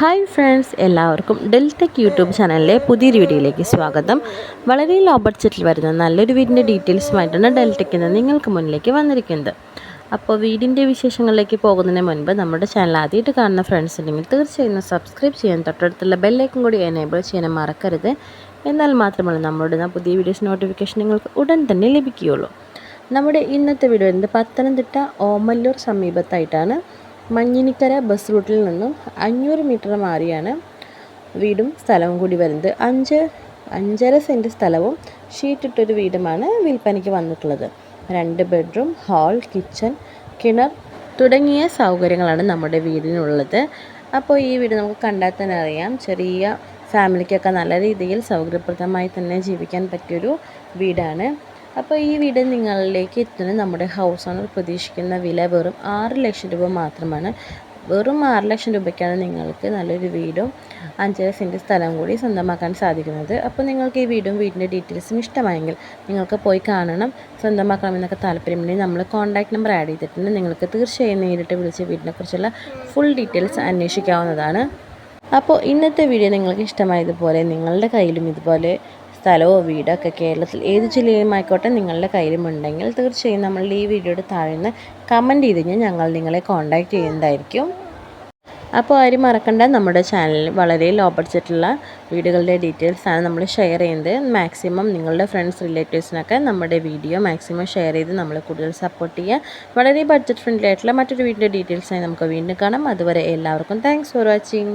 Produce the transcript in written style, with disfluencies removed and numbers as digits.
Hi friends, എല്ലാവർക്കും Deltech YouTube ചാനലിലെ പുതിയൊരു വീഡിയോയിലേക്ക് സ്വാഗതം. വളരെ ലോ ബഡ്ജറ്റിൽ വരുന്ന നല്ലൊരു വീടിൻ്റെ ഡീറ്റെയിൽസുമായിട്ടാണ് ഡെൽടെക് ഇന്ന് നിങ്ങൾക്ക് മുന്നിലേക്ക് വന്നിരിക്കുന്നത്. അപ്പോൾ വീടിൻ്റെ വിശേഷങ്ങളിലേക്ക് പോകുന്നതിന് മുൻപ് നമ്മുടെ ചാനൽ ആദ്യമായിട്ട് കാണുന്ന ഫ്രണ്ട്സ് ഉണ്ടെങ്കിൽ തീർച്ചയായും സബ്സ്ക്രൈബ് ചെയ്യാൻ തൊട്ടടുത്തുള്ള ബെല്ലൈക്കൺ കൂടി എനേബിൾ ചെയ്യാൻ മറക്കരുത്. എന്നാൽ മാത്രമല്ല നമ്മളുടെ പുതിയ വീഡിയോസ് നോട്ടിഫിക്കേഷൻ നിങ്ങൾക്ക് ഉടൻ തന്നെ ലഭിക്കുകയുള്ളൂ. നമ്മുടെ ഇന്നത്തെ വീഡിയോ വരുന്നത് പത്തനംതിട്ട ഓമല്ലൂർ സമീപത്തായിട്ടാണ്. മഞ്ഞിനിക്കര ബസ് റൂട്ടിൽ നിന്നും 500 മീറ്റർ മാറിയാണ് വീടും സ്ഥലവും കൂടി വരുന്നത്. 5.5 സെൻറ്റ് സ്ഥലവും ഷീറ്റിട്ടൊരു വീടുമാണ് വിൽപ്പനയ്ക്ക് വന്നിട്ടുള്ളത്. 2 ബെഡ്റൂം, ഹാൾ, കിച്ചൺ, കിണർ തുടങ്ങിയ സൗകര്യങ്ങളാണ് നമ്മുടെ വീടിനുള്ളത്. അപ്പോൾ ഈ വീട് നമുക്ക് കണ്ടാൽ തന്നെ അറിയാം, ചെറിയ ഫാമിലിക്കൊക്കെ നല്ല രീതിയിൽ സൗകര്യപ്രദമായി തന്നെ ജീവിക്കാൻ പറ്റിയൊരു വീടാണ്. അപ്പോൾ ഈ വീട് നിങ്ങളിലേക്ക് എത്തുന്ന നമ്മുടെ ഹൗസ് ഓണർ പ്രതീക്ഷിക്കുന്ന വില വെറും 6 ലക്ഷം രൂപ മാത്രമാണ്. വെറും 6 ലക്ഷം രൂപയ്ക്കാണ് നിങ്ങൾക്ക് നല്ലൊരു വീടും 5.5 സെൻറ്റ് സ്ഥലം കൂടി സ്വന്തമാക്കാൻ സാധിക്കുന്നത്. അപ്പോൾ നിങ്ങൾക്ക് ഈ വീടും വീടിൻ്റെ ഡീറ്റെയിൽസും ഇഷ്ടമായെങ്കിൽ നിങ്ങൾക്ക് പോയി കാണണം, സ്വന്തമാക്കണമെന്നൊക്കെ താല്പര്യമുണ്ടെങ്കിൽ നമ്മൾ കോൺടാക്റ്റ് നമ്പർ ആഡ് ചെയ്തിട്ടുണ്ട്. നിങ്ങൾക്ക് തീർച്ചയായും നേരിട്ട് വിളിച്ച് വീടിനെക്കുറിച്ചുള്ള ഫുൾ ഡീറ്റെയിൽസ് അന്വേഷിക്കാവുന്നതാണ്. അപ്പോൾ ഇന്നത്തെ വീഡിയോ നിങ്ങൾക്ക് ഇഷ്ടമായതുപോലെ നിങ്ങളുടെ കയ്യിലും ഇതുപോലെ സ്ഥലമോ വീടോ ഒക്കെ കേരളത്തിൽ ഏത് ജില്ലയിലുമായിക്കോട്ടെ നിങ്ങളുടെ കയ്യിലുമുണ്ടെങ്കിൽ തീർച്ചയായും നമ്മളുടെ ഈ വീഡിയോയുടെ താഴെ നിന്ന് കമൻറ്റ് ചെയ്ത് കഴിഞ്ഞാൽ ഞങ്ങൾ നിങ്ങളെ കോൺടാക്റ്റ് ചെയ്യുന്നതായിരിക്കും. അപ്പോൾ ആരും മറക്കണ്ട, നമ്മുടെ ചാനലിൽ വളരെ ലോ ബഡ്ജറ്റുള്ള വീടുകളുടെ ഡീറ്റെയിൽസാണ് നമ്മൾ ഷെയർ ചെയ്യുന്നത്. മാക്സിമം നിങ്ങളുടെ ഫ്രണ്ട്സ് റിലേറ്റീവ്സിനൊക്കെ നമ്മുടെ വീഡിയോ മാക്സിമം ഷെയർ ചെയ്ത് നമ്മൾ കൂടുതൽ സപ്പോർട്ട് ചെയ്യുക. വളരെ ബഡ്ജറ്റ് ഫ്രണ്ട്ലി ആയിട്ടുള്ള മറ്റൊരു വീടിൻ്റെ ഡീറ്റെയിൽസായി നമുക്ക് വീണ്ടും കാണാം. അതുവരെ എല്ലാവർക്കും താങ്ക്സ് ഫോർ വാച്ചിങ്.